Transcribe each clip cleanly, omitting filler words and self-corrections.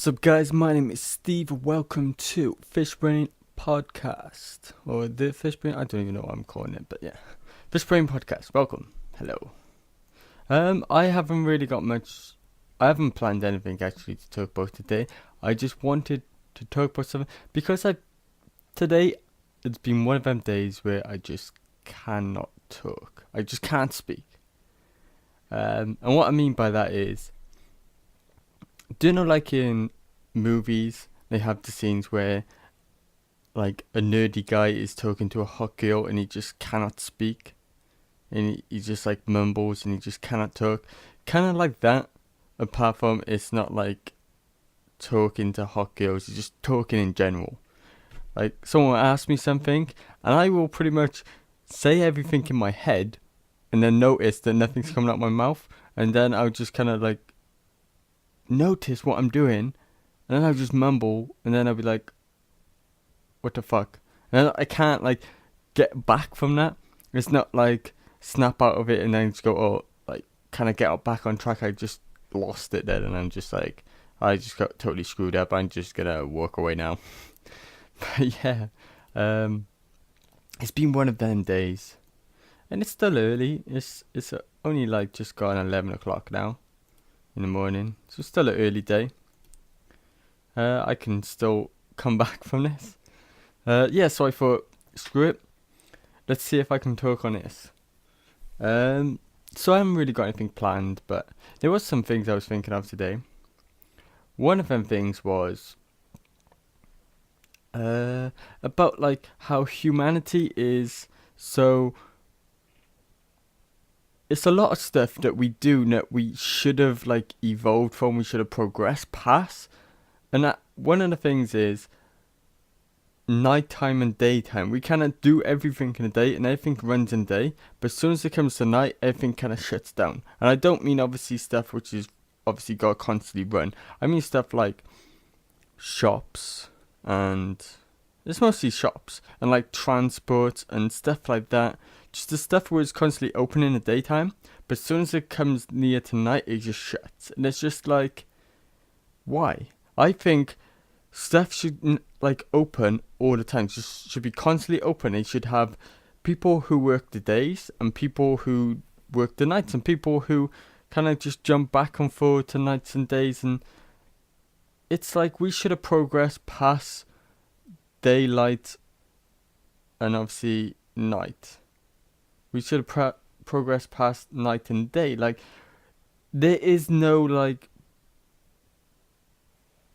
What's up, guys? My name is Steve. Welcome to FishBrain Podcast. Or the FishBrain, I don't even know what I'm calling it, but yeah. FishBrain Podcast. Welcome. Hello. I haven't really got much. I haven't planned anything actually to talk about today. I just wanted to talk about something because today it's been one of them days where I just cannot talk. I just can't speak. And what I mean by that is, do you know, like in movies, they have the scenes where, like, a nerdy guy is talking to a hot girl and he just cannot speak, and he just like mumbles and he just cannot talk, kind of like that. Apart from it's not like talking to hot girls, it's just talking in general. Like, someone will ask me something and I will pretty much say everything in my head, and then notice that nothing's coming out my mouth, and then I'll just kind of like notice what I'm doing, and then I'll just mumble, and then I'll be like, what the fuck? And then I can't like get back from that. It's not like snap out of it and then just go, oh, like kind of get back on track. I just lost it then, and I'm just like, I just got totally screwed up. I'm just gonna walk away now. But yeah, it's been one of them days, and it's still early. It's only like just gone 11 o'clock now in the morning, so it's still an early day. I can still come back from this. Yeah, so I thought, screw it, let's see if I can talk on this. So I haven't really got anything planned, but there was some things I was thinking of today. One of them things was about like how humanity is so. It's a lot of stuff that we do that we should have like evolved from, we should have progressed past. And that one of the things is nighttime and daytime. We cannot do everything in the day, and everything runs in the day. But as soon as it comes to night, everything kind of shuts down. And I don't mean obviously stuff which is obviously got to constantly run. I mean stuff like shops, and it's mostly shops, and like transport and stuff like that. Just the stuff where it's constantly open in the daytime, but as soon as it comes near to night, it just shuts. And it's just like, why? I think stuff should like open all the time. Just should be constantly open. It should have people who work the days and people who work the nights, and people who kind of just jump back and forth to nights and days. And it's like we should have progressed past daylight and obviously night. We should have progressed past night and day. Like, there is no like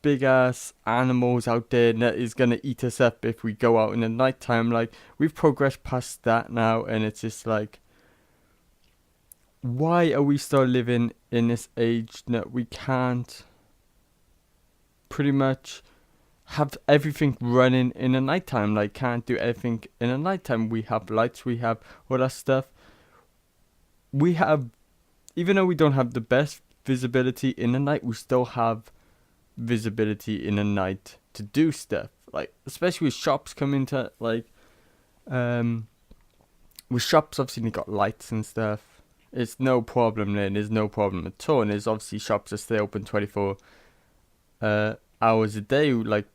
big ass animals out there that is gonna eat us up if we go out in the nighttime. Like, we've progressed past that now, and it's just like, why are we still living in this age that we can't pretty much have everything running in the nighttime? Like, can't do everything in the nighttime. We have lights, we have all that stuff. We have, even though we don't have the best visibility in the night, we still have visibility in the night to do stuff. Like, especially with shops coming to like, with shops obviously they got lights and stuff. It's no problem there. There's no problem at all. And there's obviously shops that stay open 24 hours a day. Like,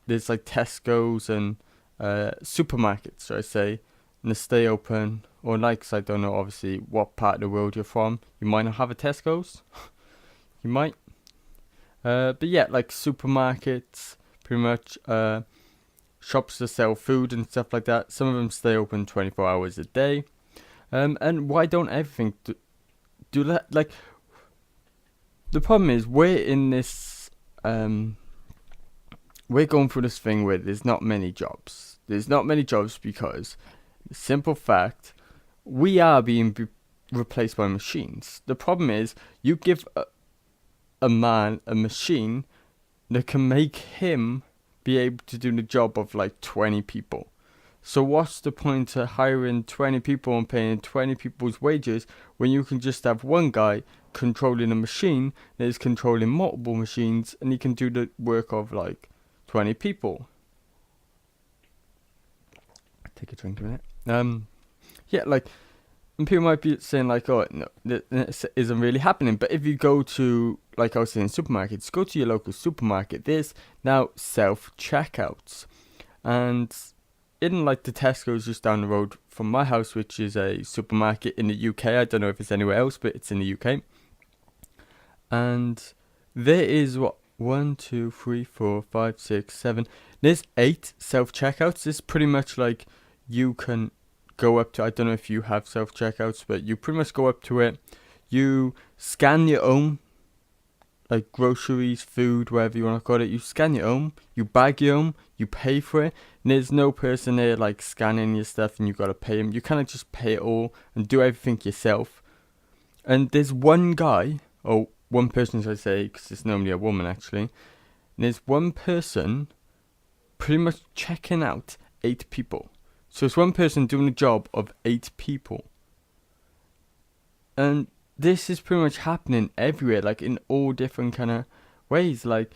there's like Tesco's and supermarkets, should I say, and they stay open all night. Cause I don't know obviously what part of the world you're from. You might not have a Tesco's. You might. But yeah, like supermarkets, pretty much shops that sell food and stuff like that. Some of them stay open 24 hours a day. And why don't everything do that? Like, the problem is we're in this we're going through this thing where there's not many jobs. There's not many jobs because, the simple fact, we are being replaced by machines. The problem is, you give a man a machine that can make him be able to do the job of like 20 people. So what's the point of hiring 20 people and paying 20 people's wages when you can just have one guy controlling a machine that is controlling multiple machines, and he can do the work of like 20 people? Take a drink a minute. Yeah, like, And people might be saying like, oh, no, this isn't really happening. But if you go to, like I was saying, supermarkets, go to your local supermarket. There's now self-checkouts. And in like the Tesco's just down the road from my house, which is a supermarket in the UK. I don't know if it's anywhere else, but it's in the UK. And there is what? 1, 2, 3, 4, 5, 6, 7. There's 8 self-checkouts. It's pretty much like you can go up to, I don't know if you have self-checkouts, but you pretty much go up to it. You scan your own, like groceries, food, whatever you want to call it. You scan your own, you bag your own, you pay for it. And there's no person there like scanning your stuff and you got to pay them. You kind of just pay it all and do everything yourself. And there's one guy, or one person, as I say, because it's normally a woman actually. And there's one person pretty much checking out 8 people. So it's one person doing a job of 8 people. And this is pretty much happening everywhere, like in all different kind of ways. Like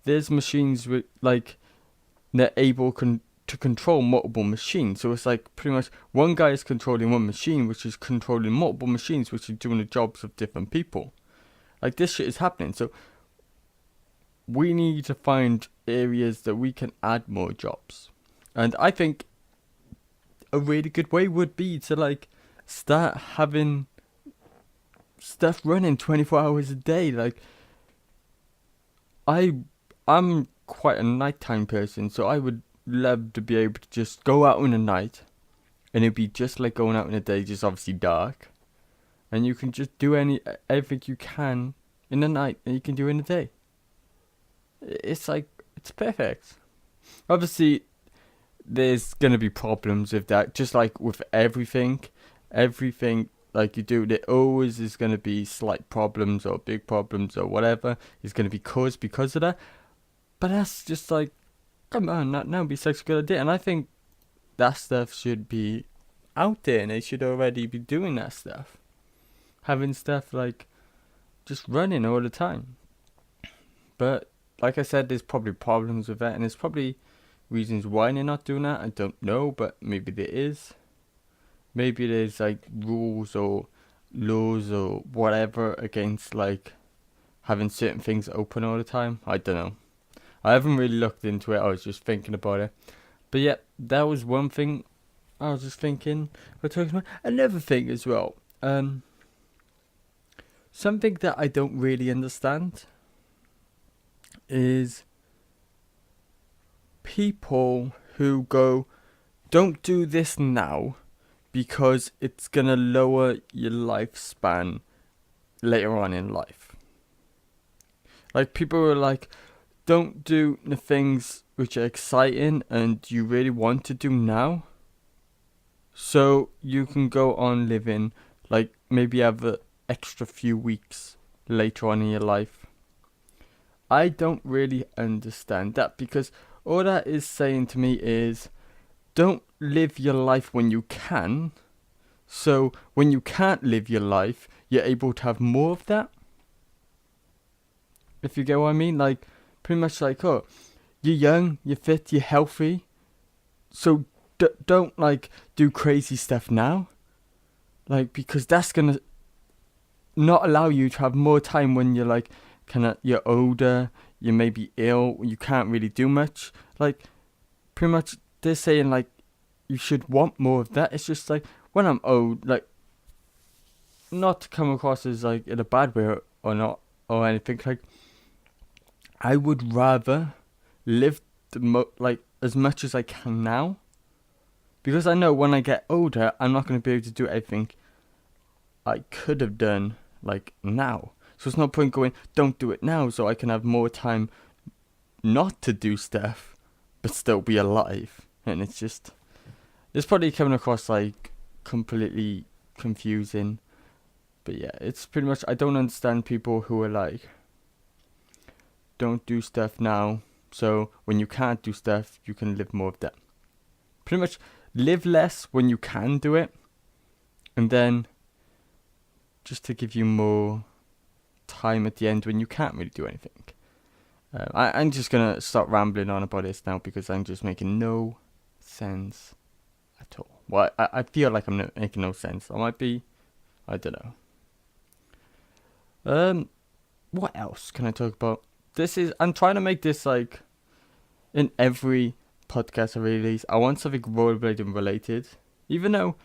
there's machines with like they're able to control multiple machines. So it's like pretty much one guy is controlling one machine, which is controlling multiple machines, which are doing the jobs of different people. Like this shit is happening. So we need to find areas that we can add more jobs. And I think a really good way would be to like start having stuff running 24 hours a day. Like I'm quite a nighttime person, so I would love to be able to just go out in the night and it'd be just like going out in the day, just obviously dark. And you can just do everything you can in the night and you can do in the day. It's like, it's perfect. Obviously, there's going to be problems with that. Just like with everything like you do, there always is going to be slight problems or big problems or whatever is going to be caused because of that. But that's just like, come on, that would be such a good idea. And I think that stuff should be out there and they should already be doing that stuff. Having stuff like just running all the time. But like I said, there's probably problems with that, and there's probably reasons why they're not doing that. I don't know, but maybe there is. Maybe there's like rules or laws or whatever against like having certain things open all the time. I don't know. I haven't really looked into it. I was just thinking about it. But yeah, that was one thing I was just thinking. We're talking about another thing as well. Something that I don't really understand is people who go, don't do this now because it's going to lower your lifespan later on in life. Like people are like, don't do the things which are exciting and you really want to do now, so you can go on living, like maybe have an extra few weeks later on in your life. I don't really understand that, because all that is saying to me is don't live your life when you can, so when you can't live your life you're able to have more of that, if you get what I mean. Like pretty much like, oh, you're young, you're fit, you're healthy, so don't like do crazy stuff now, like because that's gonna not allow you to have more time when you're like you're older, you may be ill, you can't really do much. Like pretty much they're saying like you should want more of that. It's just like when I'm old, like not to come across as like in a bad way or not or anything, like I would rather live like as much as I can now, because I know when I get older I'm not going to be able to do everything I could have done like now. So it's no point going, don't do it now, so I can have more time not to do stuff but still be alive. And it's probably coming across like completely confusing. But yeah, it's pretty much, I don't understand people who are like, don't do stuff now, so when you can't do stuff you can live more of that. Pretty much live less when you can do it, and then just to give you more time at the end when you can't really do anything. I'm just gonna stop rambling on about this now because I'm just making no sense at all. Well, I feel like I'm making no sense. I might be. I don't know. What else can I talk about? I'm trying to make this like in every podcast I release. I want something rollerblading related, even though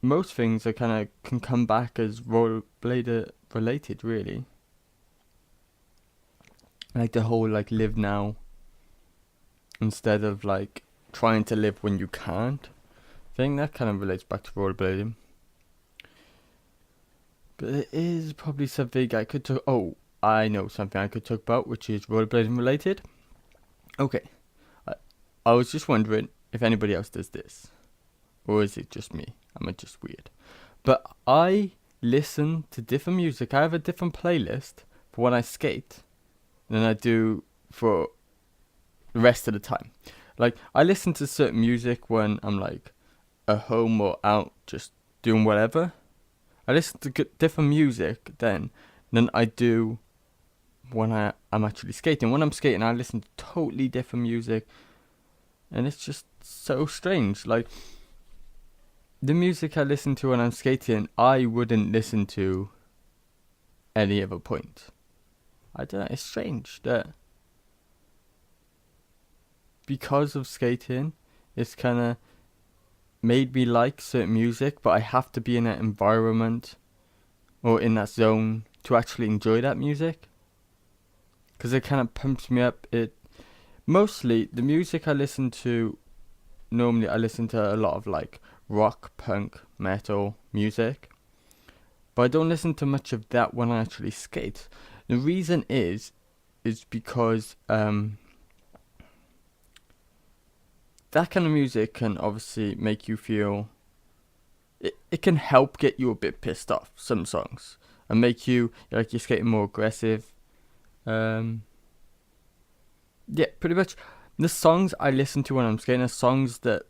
most things are kind of can come back as rollerblader related, really. Like the whole like live now instead of like trying to live when you can't thing. That kind of relates back to rollerblading. But it is probably something I could talk. Oh, I know something I could talk about, which is rollerblading related. Okay, I was just wondering if anybody else does this, or is it just me? Am I just weird? But I listen to different music. I have a different playlist for when I skate than I do for the rest of the time. Like, I listen to certain music when I'm like at home or out just doing whatever. I listen to different music then than I do when I'm actually skating. When I'm skating, I listen to totally different music, and it's just so strange. Like, the music I listen to when I'm skating, I wouldn't listen to any other point. I don't know, it's strange that because of skating, it's kind of made me like certain music, but I have to be in that environment or in that zone to actually enjoy that music. Because it kind of pumps me up. Mostly, the music I listen to, normally I listen to a lot of like rock, punk, metal music. But I don't listen to much of that when I actually skate. The reason is because that kind of music can obviously make you feel. It can help get you a bit pissed off, some songs, and make you like you're skating more aggressive. Yeah, pretty much. The songs I listen to when I'm skating are songs that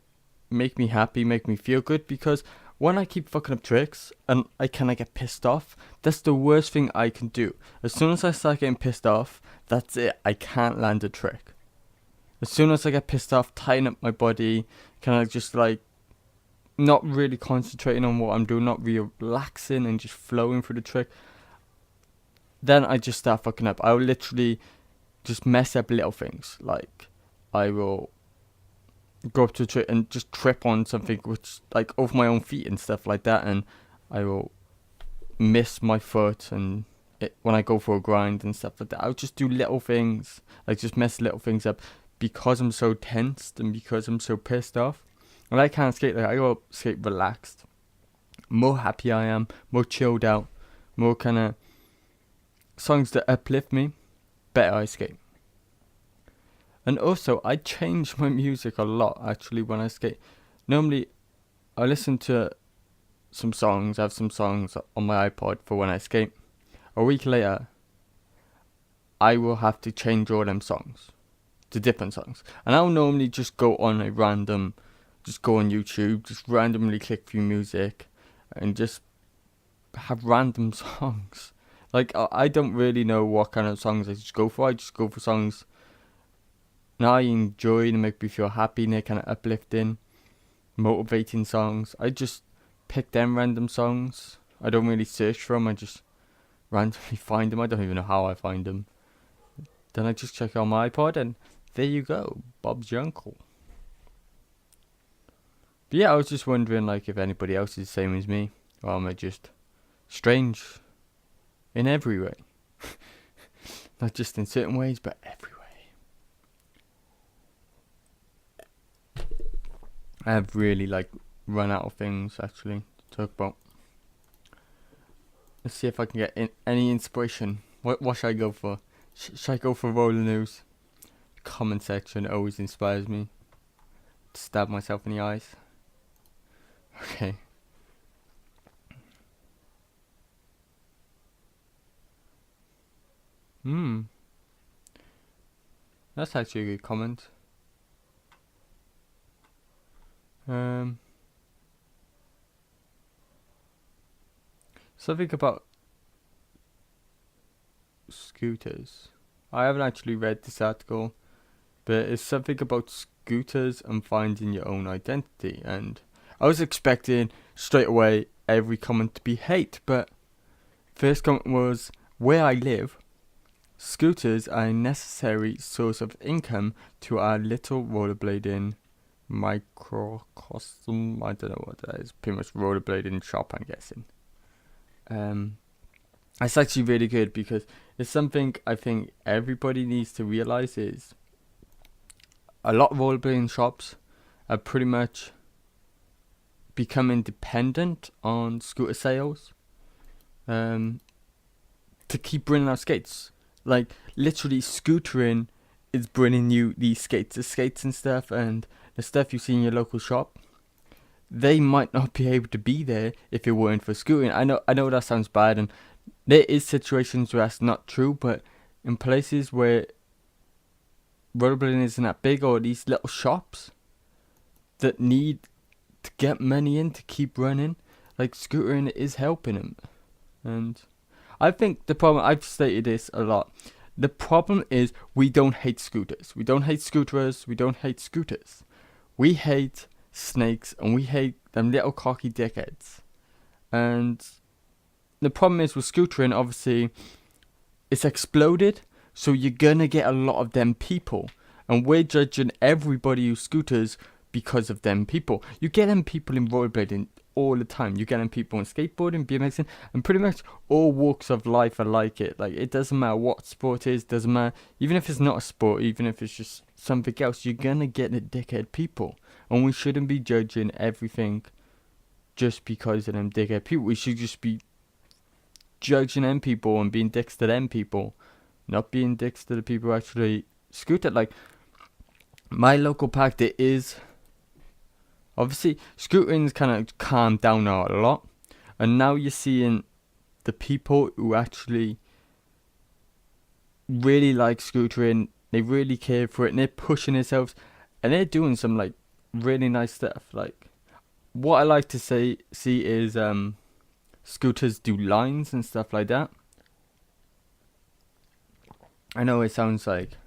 make me happy, make me feel good, because when I keep fucking up tricks and I kind of get pissed off, that's the worst thing I can do. As soon as I start getting pissed off, that's it. I can't land a trick. As soon as I get pissed off, tying up my body, kind of just like not really concentrating on what I'm doing, not relaxing and just flowing through the trick, then I just start fucking up. I will literally just mess up little things. Like, I will go up to a trick and just trip on something which, like, over my own feet and stuff like that, and I will miss my foot and when I go for a grind and stuff like that. I'll just do little things, like just mess little things up because I'm so tensed and because I'm so pissed off. And I can't skate like I go skate relaxed. More happy I am, more chilled out, more kind of songs that uplift me, better I skate. And also, I change my music a lot actually when I skate. Normally, I listen to some songs, I have some songs on my iPod for when I skate. A week later, I will have to change all them songs to different songs. And I'll normally just go on just go on YouTube, just randomly click through music and just have random songs. Like, I don't really know what kind of songs I just go for. I just go for songs now I enjoy and make me feel happy, and they're kind of uplifting, motivating songs. I just pick them random songs. I don't really search for them. I just randomly find them. I don't even know how I find them. Then I just check on my iPod, and there you go, Bob's your uncle. But yeah, I was just wondering, like, if anybody else is the same as me, or am I just strange in every way? Not just in certain ways, but every way. I have really, like, run out of things, actually, to talk about. Let's see if I can get any inspiration. What should I go for? Should I go for roller news? Comment section always inspires me to stab myself in the eyes. Okay. That's actually a good comment. Something about scooters. I haven't actually read this article, but it's something about scooters and finding your own identity. And I was expecting straight away every comment to be hate, but first comment was, where I live, scooters are a necessary source of income to our little rollerblading microcosm. I don't know what that is. Pretty much rollerblading shop, I'm guessing. It's actually really good because it's something I think everybody needs to realize is a lot of rollerblading shops are pretty much becoming dependent on scooter sales to keep bringing out skates. Like, literally, scootering is bringing you these skates, the skates and stuff, and the stuff you see in your local shop. They might not be able to be there if it weren't for scootering. I know that sounds bad, and there is situations where that's not true, but in places where rollerblading isn't that big, or these little shops that need to get money in to keep running, like, scootering is helping them. And I think the problem, I've stated this a lot, the problem is we don't hate scooters. We don't hate scooterers. We don't hate scooters. We hate snakes, and we hate them little cocky dickheads. And the problem is with scootering, obviously, it's exploded, so you're gonna get a lot of them people. And we're judging everybody who scooters because of them people. You get them people in rollerblading all the time. You get them people in skateboarding, BMXing, and pretty much all walks of life are like it. Like, it doesn't matter what sport it is, doesn't matter. Even if it's not a sport, even if it's just something else, you're gonna get the dickhead people. And we shouldn't be judging everything just because of them dickhead people. We should just be judging them people and being dicks to them people, not being dicks to the people who actually scooter. Like, my local park, there is, obviously, scooting's kind of calmed down a lot, and now you're seeing the people who actually really like scootering, they really care for it, and they're pushing themselves, and they're doing some, like, really nice stuff. Like, what I like to see is scooters do lines and stuff like that. I know it sounds like,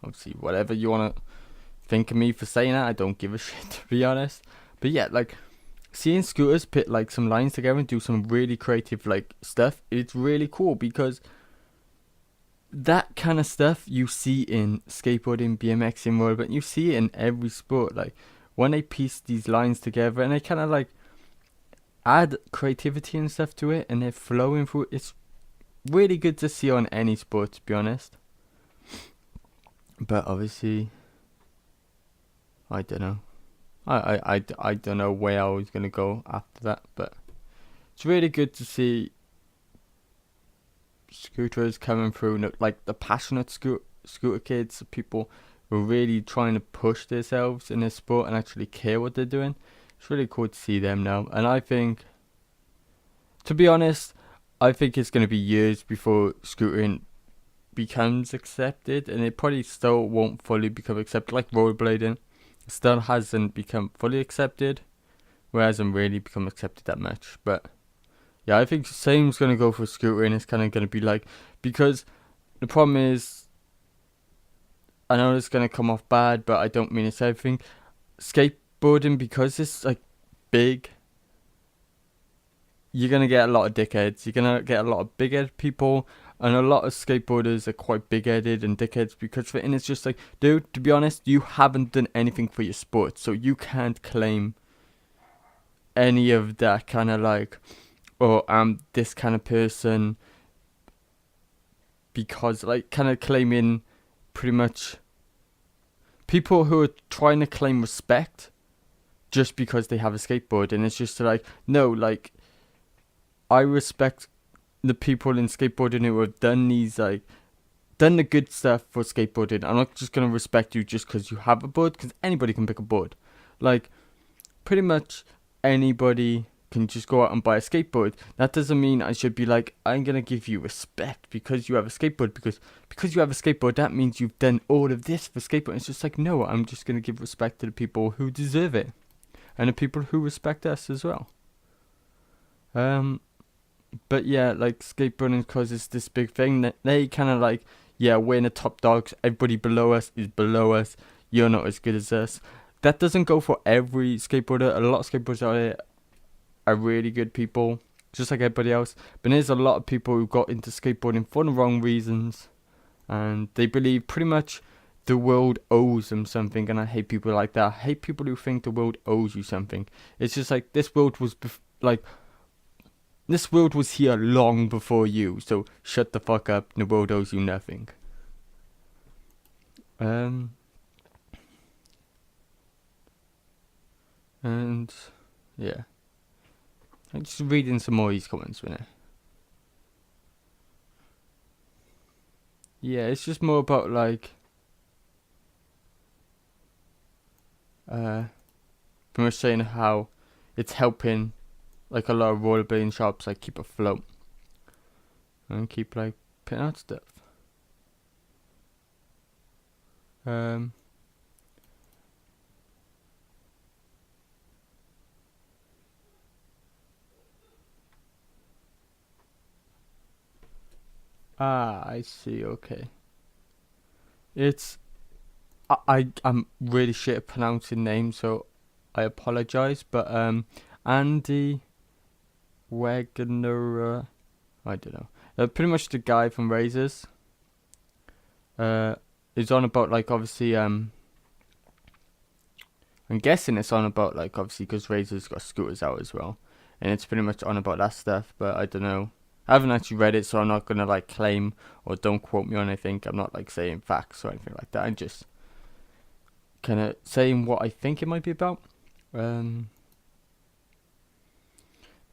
obviously, whatever you want to think of me for saying that, I don't give a shit, to be honest. But yeah, like, seeing scooters put, like, some lines together and do some really creative, like, stuff, it's really cool, because that kind of stuff you see in skateboarding, BMXing, rollerblading, you see it in every sport. Like, when they piece these lines together and they kind of, like, add creativity and stuff to it, and they're flowing through it, it's really good to see on any sport, to be honest. But obviously, I don't know. I don't know where I was going to go after that, but it's really good to see scooters coming through, like the passionate scooter kids, people who are really trying to push themselves in this sport and actually care what they're doing. It's really cool to see them now, and I think, to be honest, I think it's going to be years before scootering becomes accepted, and it probably still won't fully become accepted. Like rollerblading still hasn't become fully accepted, whereas it hasn't really become accepted that much. But yeah, I think same's going to go for scootering. It's kind of going to be like, because the problem is, I know it's going to come off bad, but I don't mean it's everything. Skateboarding, because it's, like, big, you're going to get a lot of dickheads. You're going to get a lot of big-headed people, and a lot of skateboarders are quite big-headed and dickheads because of it. And it's just like, dude, to be honest, you haven't done anything for your sport, so you can't claim any of that kind of, like, oh, I'm this kind of person, because, like, kind of claiming pretty much people who are trying to claim respect just because they have a skateboard. And it's just like, no, like, I respect the people in skateboarding who have done these, like, done the good stuff for skateboarding. I'm not just going to respect you just because you have a board, because anybody can pick a board. Like, pretty much anybody can just go out and buy a skateboard. That doesn't mean I should be like, I'm going to give you respect because you have a skateboard, because you have a skateboard, that means you've done all of this for skateboard. It's just like, no, I'm just going to give respect to the people who deserve it, and the people who respect us as well. But yeah, like, skateboarding, because it's this big thing that they kind of like, yeah, we're in the top dogs, everybody below us is below us, you're not as good as us. that doesn't go for every skateboarder. A lot of skateboarders out there are really good people, just like everybody else. But there's a lot of people who got into skateboarding for the wrong reasons, and they believe pretty much the world owes them something. And I hate people like that. I hate people who think the world owes you something. It's just like this world was this world was here long before you. So shut the fuck up. The world owes you nothing. And yeah, I'm just reading some more of these comments, innit? Yeah, it's just more about like pretty much saying how it's helping like a lot of rollerblading shops like keep afloat and keep like putting out stuff. I see. Okay, it's I'm really shit at pronouncing names, so I apologize. But Andy Wagner, I don't know. Pretty much the guy from Razors. Is on about like obviously I'm guessing it's on about like obviously because Razors got scooters out as well, and it's pretty much on about that stuff. But I don't know. I haven't actually read it, so I'm not gonna like claim or don't quote me on anything. I'm not like saying facts or anything like that. I'm just kind of saying what I think it might be about. But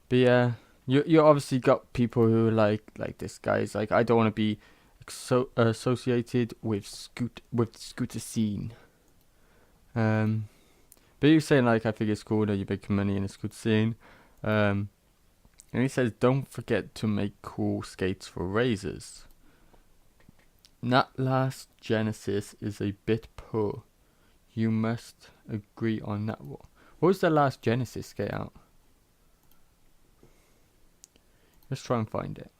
yeah, you obviously got people who like this guy's like I don't want to be associated with scooter scene. But you're saying like I think it's cool that you're making money in the scooter scene. And he says, don't forget to make cool skates for Razors. That last Genesis is a bit poor. You must agree on that one. What was the last Genesis skate out? Let's try and find it.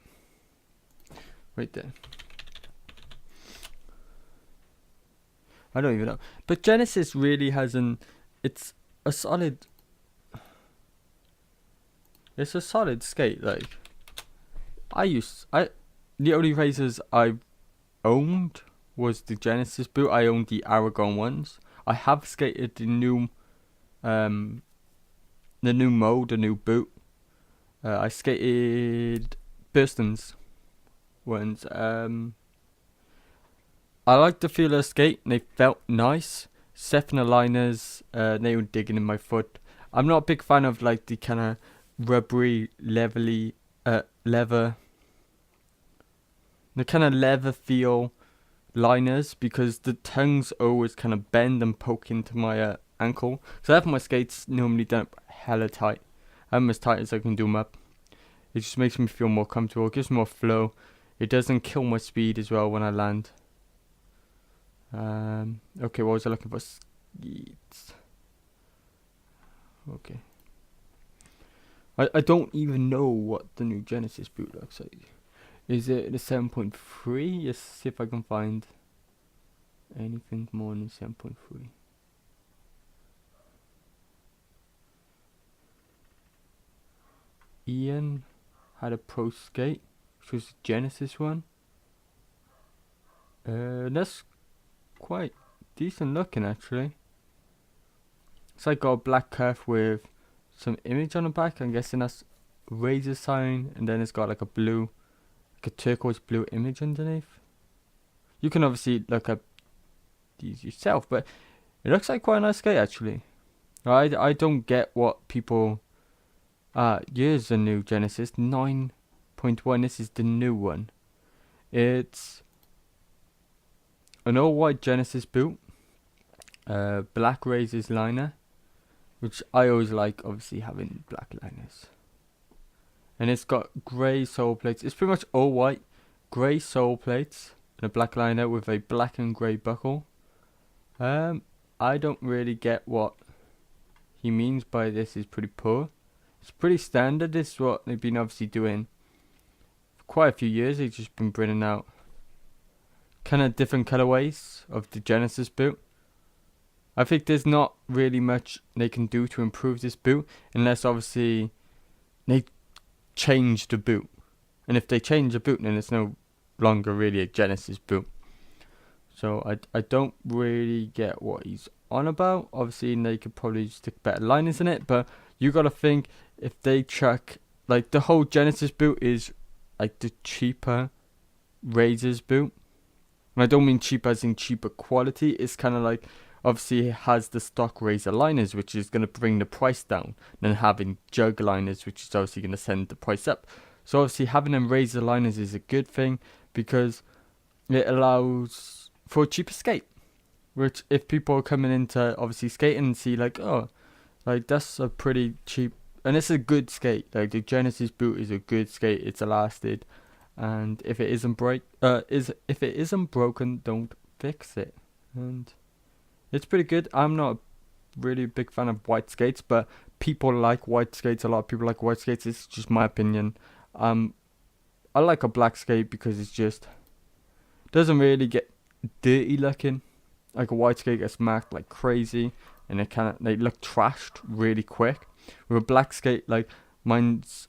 Right there. I don't even know. But Genesis really hasn't... It's a solid skate. Like, the only Razors I owned was the Genesis boot. I owned the Aragon ones. I have skated the new mode, the new boot. I skated Burstons ones. I liked the feel of the skate. They felt nice. Sefner liners, they were digging in my foot. I'm not a big fan of like the kind of rubbery, leather, the kind of leather feel liners, because the tongues always kind of bend and poke into my ankle. So I have my skates normally done hella tight. I have them as tight as I can do them up. It just makes me feel more comfortable. It gives more flow. It doesn't kill my speed as well when I land. Okay, what was I looking for? Skates. Okay. I don't even know what the new Genesis boot looks like. Is it the 7.3? Let's see if I can find anything more than 7.3. Ian had a pro skate, which was the Genesis one. That's quite decent looking actually. It's like got a black cuff with some image on the back. I'm guessing that's Razor sign, and then it's got like a blue, like a turquoise blue image underneath. You can obviously look up these yourself, but it looks like quite a nice skate actually. I don't get what people. Here's the new Genesis 9.1. This is the new one. It's an all white Genesis boot, black Razors liner, which I always like, obviously having black liners. And it's got grey sole plates. It's pretty much all white, grey sole plates, and a black liner with a black and grey buckle. I don't really get what he means by this is pretty poor. It's pretty standard. This is what they've been obviously doing for quite a few years. They've just been bringing out kind of different colorways of the Genesis boot. I think there's not really much they can do to improve this boot, unless obviously they change the boot. And if they change the boot, then it's no longer really a Genesis boot. So I don't really get what he's on about. Obviously, they could probably stick better liners in it, but you gotta think, if they chuck, like, the whole Genesis boot is like the cheaper Razors boot. And I don't mean cheap as in cheaper quality. It's kind of like, obviously it has the stock Razor liners, which is going to bring the price down, than having jug liners, which is obviously going to send the price up. So obviously having them Razor liners is a good thing, because it allows for a cheaper skate. Which, if people are coming into obviously skating and see like, oh, like that's a pretty cheap, and it's a good skate. Like the Genesis boot is a good skate. It's elasted, and if it isn't broken, don't fix it. And it's pretty good. I'm not really a big fan of white skates, but people like white skates. A lot of people like white skates. It's just my opinion. I like a black skate because it's just doesn't really get dirty looking. Like a white skate gets marked like crazy, and they look trashed really quick. With a black skate, like mine's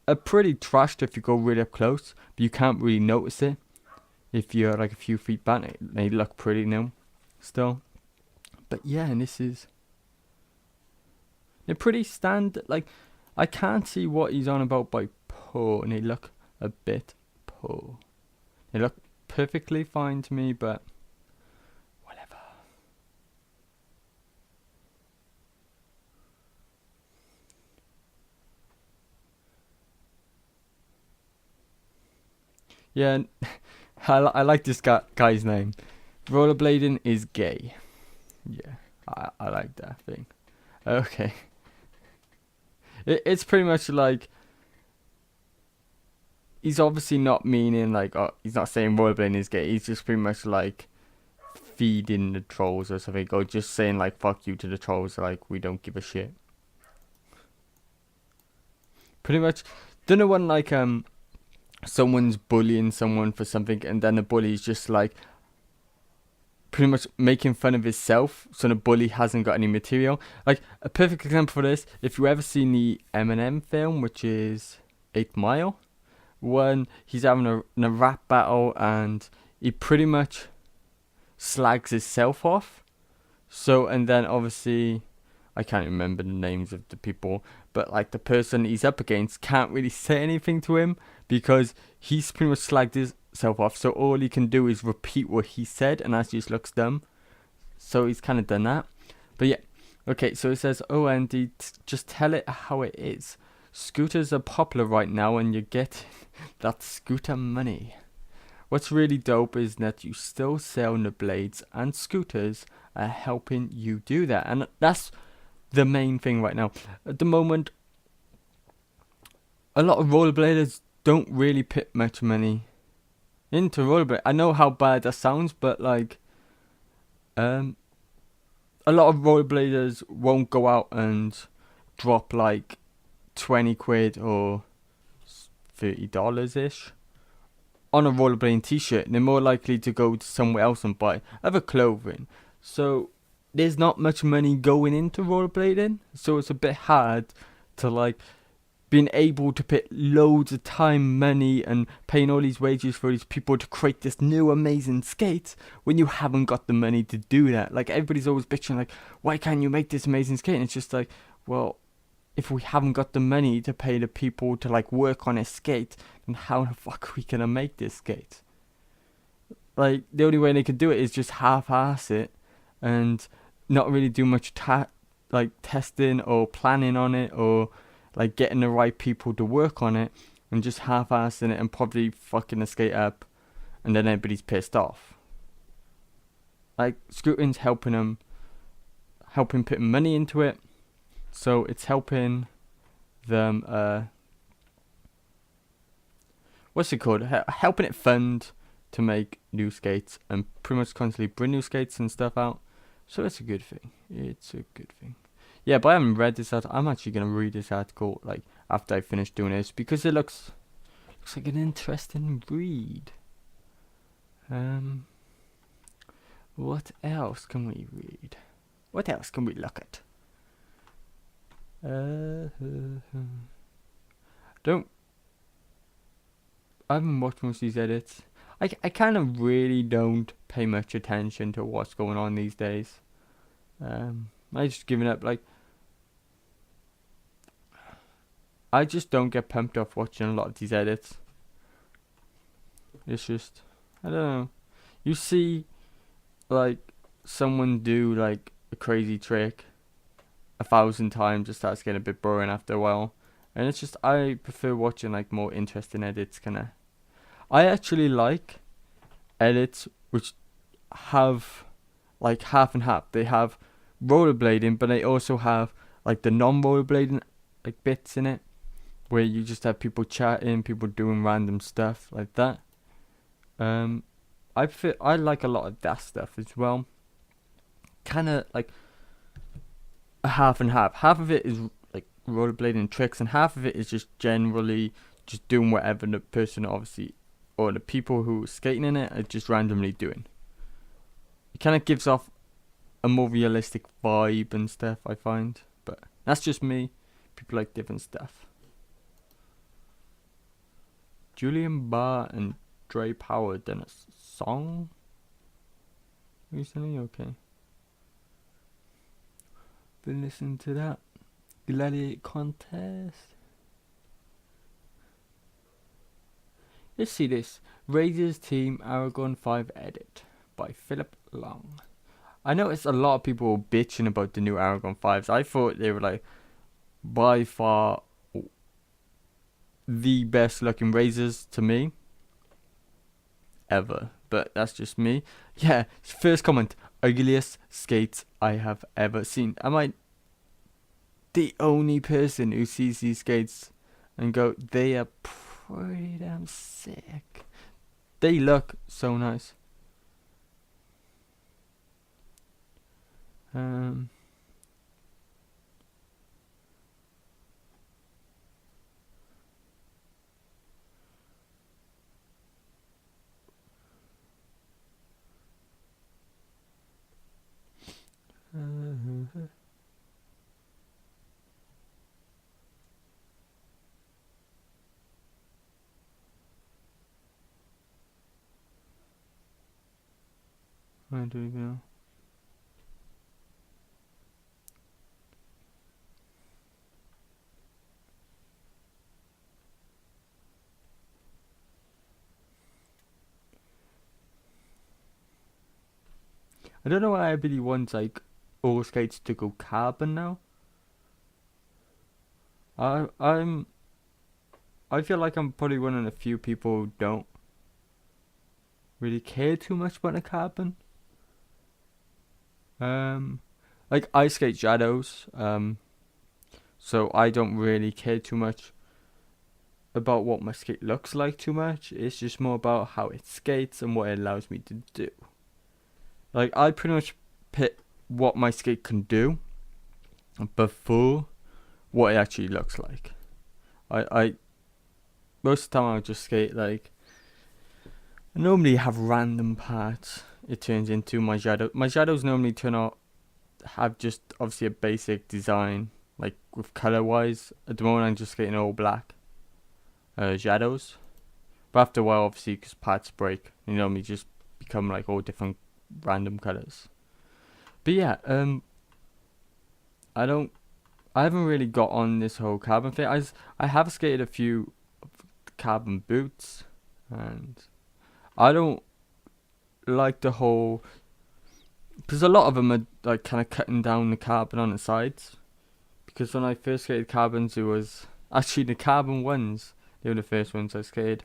a pretty trashed if you go really up close, but you can't really notice it if you're like a few feet back. They look pretty new still. But yeah, and they're pretty standard. Like, I can't see what he's on about by poor, and they look a bit poor. They look perfectly fine to me, but whatever. Yeah, I like this guy's name. Rollerblading is gay. Yeah, I like that thing. Okay. It's pretty much like, he's obviously not meaning like, oh, he's not saying rollerblading is gay. He's just pretty much like feeding the trolls or something, or just saying like fuck you to the trolls, like we don't give a shit. Pretty much, don't know when like someone's bullying someone for something, and then the bully's just like pretty much making fun of himself, so the bully hasn't got any material. Like a perfect example for this, if you ever seen the Eminem film, which is 8 Mile, when he's having a rap battle and he pretty much slags himself off. So, and then obviously, I can't remember the names of the people, but like the person he's up against can't really say anything to him because he's pretty much slagged himself off. So all he can do is repeat what he said, and that just looks dumb. So he's kind of done that. But yeah, okay, so it says, oh, Andy, just tell it how it is. Scooters are popular right now, and you get that scooter money. What's really dope is that you still sell the blades, and scooters are helping you do that. And that's the main thing right now. At the moment, a lot of rollerbladers don't really put much money into rollerblade. I know how bad that sounds, but like, a lot of rollerbladers won't go out and drop like 20 quid or $30 ish on a rollerblading t-shirt. They're more likely to go to somewhere else and buy other clothing. So there's not much money going into rollerblading, so it's a bit hard to like being able to put loads of time, money, and paying all these wages for these people to create this new amazing skate when you haven't got the money to do that. Like, everybody's always bitching like, why can't you make this amazing skate? And it's just like, well, if we haven't got the money to pay the people to like work on a skate, then how the fuck are we gonna make this skate? Like, the only way they could do it is just half-ass it and not really do much like testing or planning on it, or like getting the right people to work on it, and just half-assing it and probably fucking the skate up, and then everybody's pissed off. Like, scooting's helping putting money into it, so it's helping them, what's it called? Helping it fund to make new skates and pretty much constantly bring new skates and stuff out. So it's a good thing. It's a good thing. Yeah, but I haven't read this article. I'm actually going to read this article like after I finish doing this, because it looks like an interesting read. What else can we read? What else can we look at? I haven't watched most of these edits. I kind of really don't pay much attention to what's going on these days. I just given up. Like, I just don't get pumped off watching a lot of these edits. It's just, I don't know. You see, like, someone do like a crazy trick 1,000 times, it starts getting a bit boring after a while. And it's just, I prefer watching like more interesting edits, kinda. I actually like edits which have like half and half. They have rollerblading, but they also have like the non-rollerblading like bits in it, where you just have people chatting, people doing random stuff like that. I like a lot of that stuff as well. Kind of like a half and half. Half of it is like rollerblading tricks, and half of it is just generally just doing whatever the person obviously, or the people who are skating in it, are just randomly doing. It kind of gives off a more realistic vibe and stuff, I find. But that's just me. People like different stuff. Julian Barr and Dre Power done a song recently. Okay, been listening to that. Gladiator contest. Let's see this. Razor's Team Aragon 5 edit by Philip Long. I noticed a lot of people were bitching about the new Aragon 5s. I thought they were like by far the best looking razors to me ever, but that's just me. Yeah, first comment: ugliest skates I have ever seen. Am I the only person who sees these skates and go, they are pretty damn sick? They look so nice. I don't even know. I don't know why everybody wants like all skates to go carbon now. I feel like I'm probably one of the few people who don't really care too much about the carbon. Like I skate shadows, so I don't really care too much about what my skate looks like too much. It's just more about how it skates and what it allows me to do. Like I pretty much pick what my skate can do before what it actually looks like. I most of the time I'll just skate like, I normally have random parts it turns into my shadow. My shadows normally turn out have just obviously a basic design, like with color wise. At the moment I'm just skating all black shadows, but after a while obviously because parts break, you normally just become like all different random colors. But yeah, I haven't really got on this whole carbon thing. I have skated a few carbon boots, and I don't like the whole, because a lot of them are like kind of cutting down the carbon on the sides. Because when I first skated carbons, it was actually the carbon ones. They were the first ones I skated,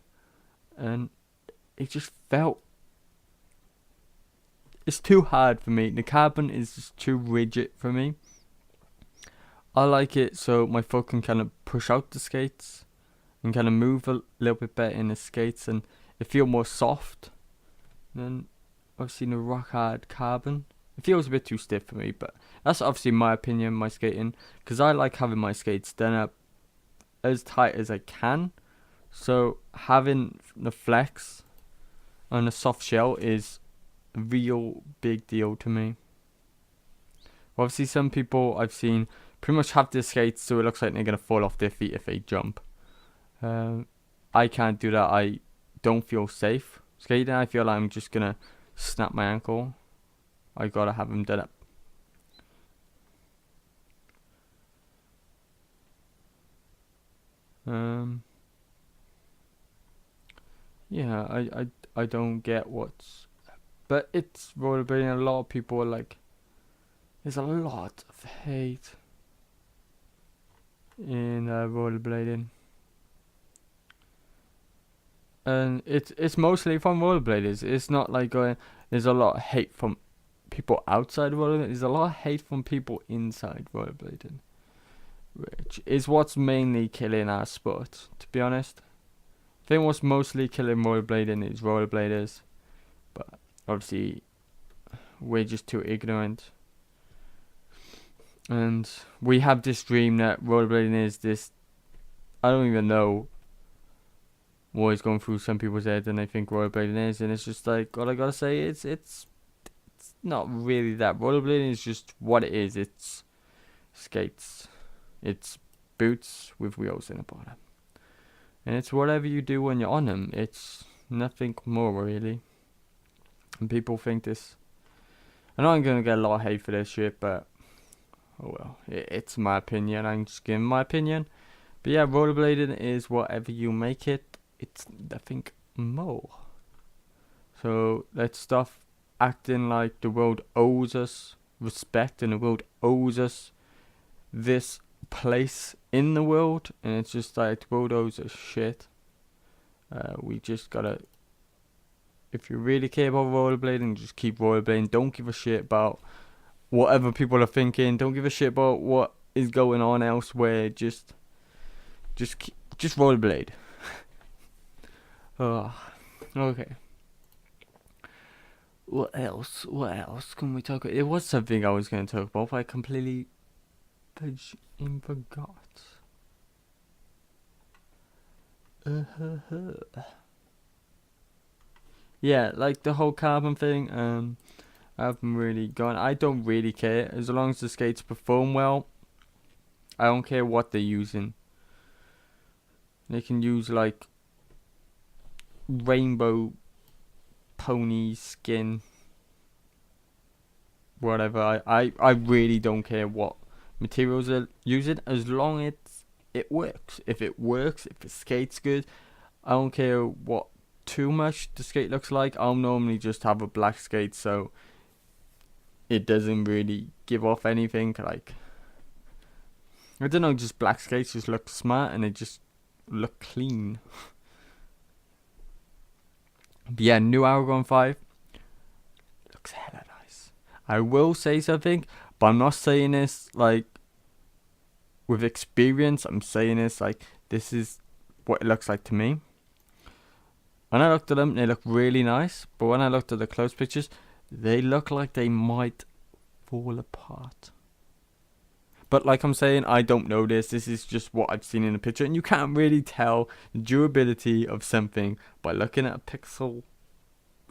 and it just felt, it's too hard for me. The carbon is just too rigid for me. I like it so my foot can kind of push out the skates and kind of move a little bit better in the skates, and it feel more soft than obviously the rock hard carbon. It feels a bit too stiff for me, but that's obviously my opinion, my skating, because I like having my skates done up as tight as I can. So having the flex on a soft shell is a real big deal to me. Obviously, some people I've seen pretty much have their skates so it looks like they're gonna fall off their feet if they jump. I can't do that. I don't feel safe skating. I feel like I'm just gonna snap my ankle. I gotta have them done up. Yeah, I don't get what's, but it's rollerblading. A lot of people are like, there's a lot of hate in rollerblading, and it's mostly from rollerbladers. It's not like there's a lot of hate from people outside rollerblading. There's a lot of hate from people inside rollerblading, which is what's mainly killing our sport, to be honest. I think what's mostly killing rollerblading is rollerbladers, but obviously we're just too ignorant. And we have this dream that rollerblading is this. I don't even know what is going through some people's heads, and they think rollerblading is, and it's just like, all I gotta say is it's not really that. Rollerblading is just what it is. It's skates, it's boots with wheels in the bottom, and it's whatever you do when you're on them. It's nothing more really. And people think this. I know I'm gonna get a lot of hate for this shit, but oh well, it's my opinion. I'm just giving my opinion. But yeah, rollerblading is whatever you make it. It's nothing more. So let's stop acting like the world owes us respect and the world owes us this place in the world, and it's just like the world owes us shit. We just gotta, if you really care about rollerblading, just keep rollerblading. Don't give a shit about whatever people are thinking. Don't give a shit about what is going on elsewhere. Just rollerblade. Okay. What else can we talk about? It was something I was going to talk about, but I completely forgot. Yeah, like the whole carbon thing. I haven't really gone. I don't really care as long as the skates perform well. I don't care what they're using. They can use like rainbow pony skin, whatever. I really don't care what materials they're using as long as it works. If it works, if the skate's good, I don't care what too much the skate looks like. I'll normally just have a black skate so it doesn't really give off anything. Like, I don't know, just black skates just look smart and they just look clean. But yeah, new Aragon 5 looks hella nice. I will say something, but I'm not saying this like with experience. I'm saying this like this is what it looks like to me. When I looked at them, they look really nice, but when I looked at the close pictures, they look like they might fall apart. But like I'm saying, I don't know this. This is just what I've seen in the picture, and you can't really tell the durability of something by looking at a pixel.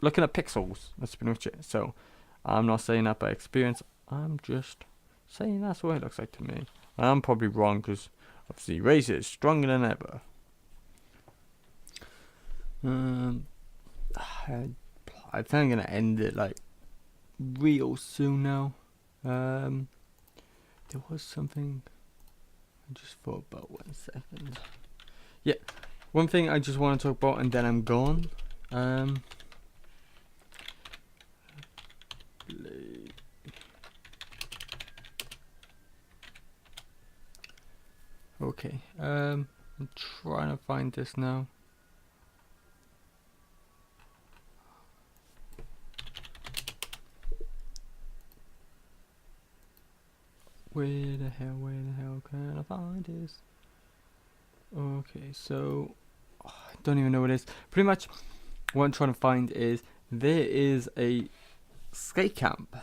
Looking at pixels. That's pretty much it. So I'm not saying that by experience. I'm just saying that's what it looks like to me. I'm probably wrong because obviously Razor is stronger than ever. I think I'm gonna end it like real soon now. There was something I just thought about. 1 second. Yeah, one thing I just want to talk about, and then I'm gone. Okay. I'm trying to find this now. Where the hell can I find this? Okay, so I don't even know what it is. Pretty much what I'm trying to find is there is a skate camp.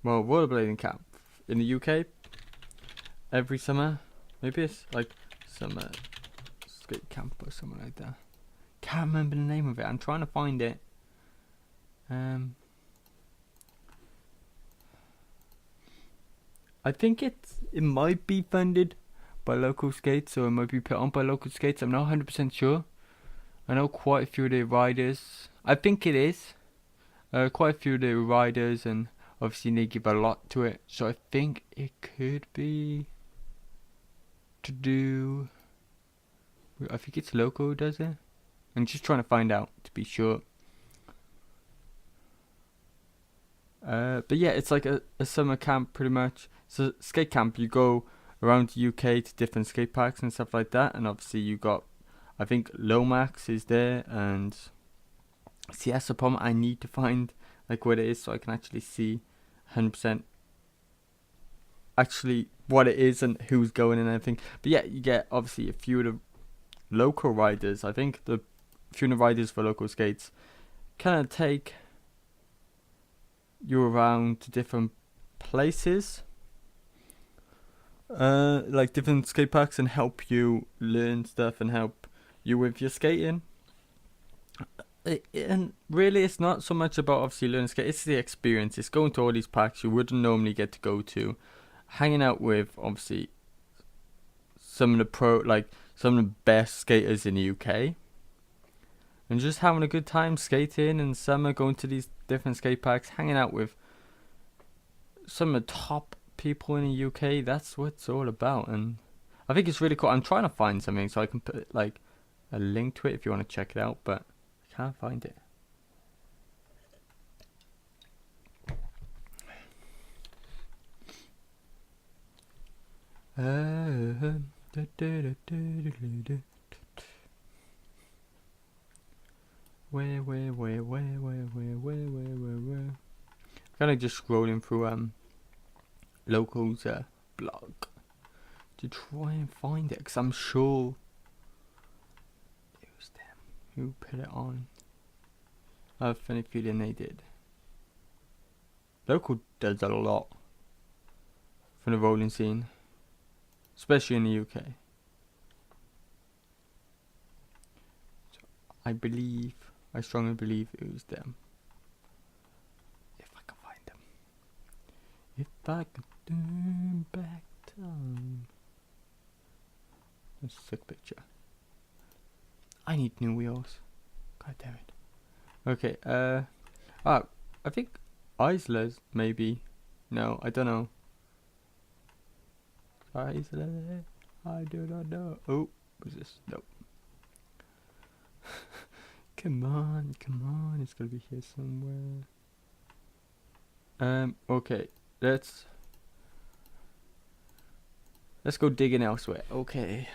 Well, rollerblading camp in the UK every summer. Maybe it's like summer skate camp or something like that. Can't remember the name of it. I'm trying to find it. I think it might be funded by local skates, or it might be put on by local skates. I'm not 100% sure. I know quite a few of the riders. I think it is. Quite a few of the riders, and obviously they give a lot to it. So I think it could be to do. I think it's local who does it. I'm just trying to find out to be sure. But yeah, it's like a summer camp pretty much. So skate camp, you go around the UK to different skate parks and stuff like that. And obviously you got, I think Lomax is there, and see that's the problem. I need to find like what it is so I can actually see 100% actually what it is and who's going and everything. But yeah, you get obviously a few of the local riders. I think the few of the riders for local skates kind of take you around to different places, like different skate parks, and help you learn stuff and help you with your skating. And really, it's not so much about obviously learning skate. It's the experience. It's going to all these parks you wouldn't normally get to go to, hanging out with obviously some of the best skaters in the UK, and just having a good time skating in summer, going to these different skate parks, hanging out with some of the top people in the UK. That's what it's all about, and I think it's really cool. I'm trying to find something so I can put like a link to it if you want to check it out, but I can't find it. Where? Kind of just scrolling through locals blog to try and find it, because I'm sure it was them who put it on. I have a funny feeling they did. Local does a lot for the rolling scene, especially in the UK. So I strongly believe it was them. If I can find them. If I could turn back time. That's a sick picture. I need new wheels. God damn it. Okay, I think Isla's maybe. No, I don't know. Isla, I do not know. Oh, what's this? Nope. Come on, it's gotta be here somewhere. Okay, let's go digging elsewhere. Okay,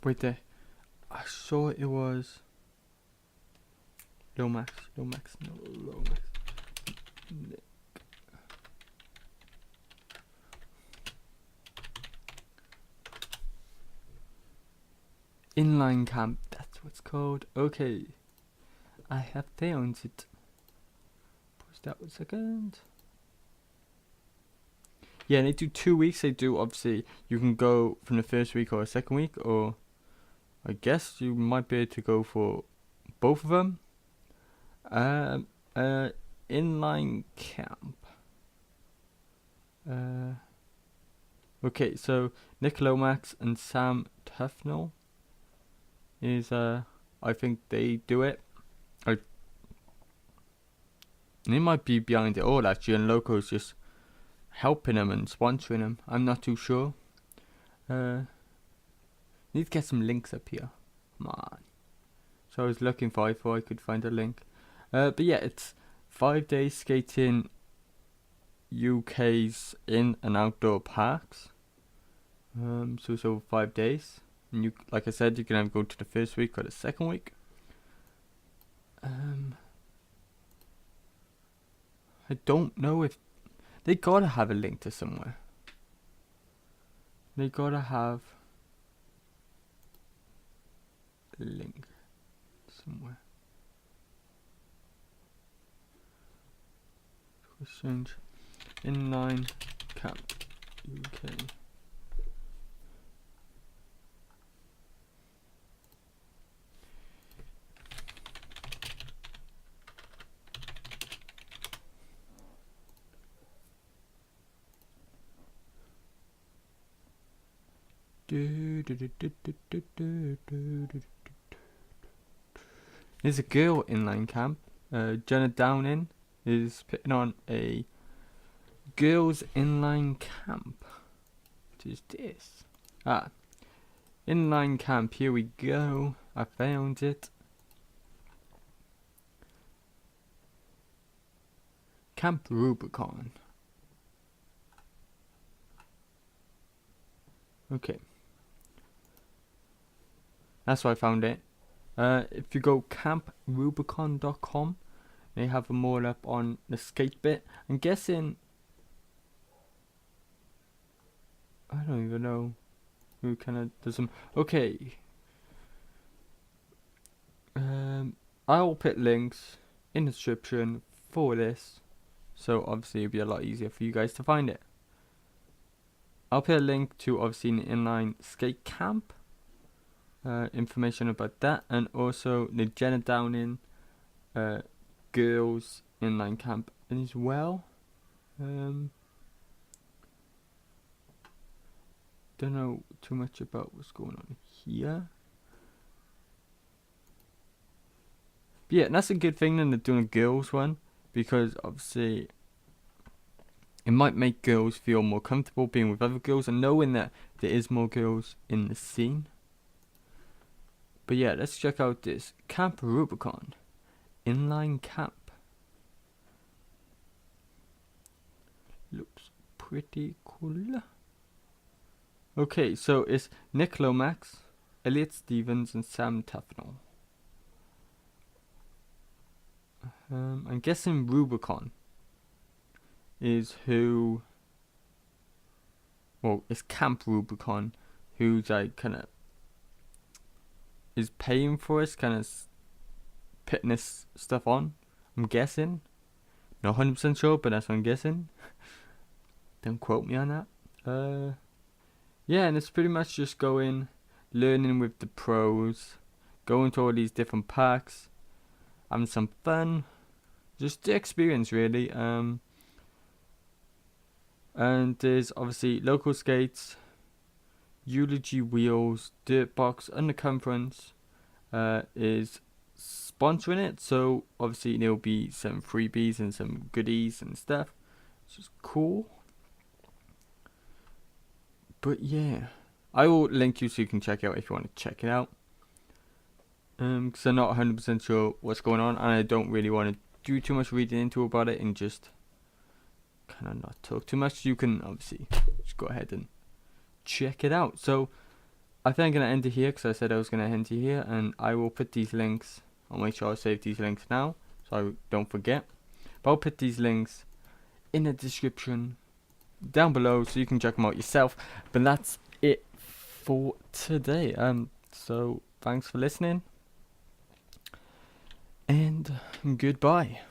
wait there. I saw it was Lomax. Inline camp, that's what's called. Okay, I have found it. Pause that 1 second. Yeah, they do 2 weeks. They do, obviously, you can go from the first week or the second week, or I guess you might be able to go for both of them. Inline camp. Okay, so Nick Lomax and Sam Tufnell is I think they do it. They might be behind it all actually, and Loco's just helping them and sponsoring them. I'm not too sure. Need to get some links up here. Come on. So I was looking for if I could find a link. But yeah, it's 5 days skating UK's in and outdoor parks. So it's over 5 days. And you, like I said, you can either go to the first week or the second week. I don't know if they gotta have a link to somewhere. They gotta have a link somewhere. Change inline camp. UK. There's a girl inline camp. Jenna Downing is putting on a girls inline camp. What is this? Inline camp. Here we go. I found it. Camp Rubicon. Okay. That's why I found it. If you go camprubicon.com, they have them all up on the skate bit. I'm guessing, I don't even know who kind of does them. Okay. I'll put links in the description for this, so obviously it'll be a lot easier for you guys to find it. I'll put a link to obviously an inline skate camp. Information about that, and also the Jenna Downing girls inline camp as well. Don't know too much about what's going on here. But yeah, that's a good thing then they're doing a girls one, because obviously it might make girls feel more comfortable being with other girls and knowing that there is more girls in the scene. But yeah, let's check out this Camp Rubicon inline camp. Looks pretty cool. Okay, so it's Nick Lomax, Elliot Stevens, and Sam Tufnell. I'm guessing Rubicon is who. Well, it's Camp Rubicon, who's like kind of is paying for us, kind of putting this stuff on. I'm guessing, not 100% sure, but that's what I'm guessing. Don't quote me on that. Yeah, and it's pretty much just going, learning with the pros, going to all these different parks, having some fun, just the experience really. And there's obviously local skates, Eulogy Wheels, Dirt Box, Undercomference is sponsoring it, so obviously there'll be some freebies and some goodies and stuff, which is cool. But yeah, I will link you so you can check it out if you want to check it out. Because I'm not 100% sure what's going on, and I don't really want to do too much reading into about it and just kind of not talk too much. You can obviously just go ahead and check it out. So I think I'm going to end it here, because I said I was going to end it here, and I will put these links. I'll make sure I save these links now so I don't forget. But I'll put these links in the description down below so you can check them out yourself. But that's it for today. So thanks for listening, and goodbye.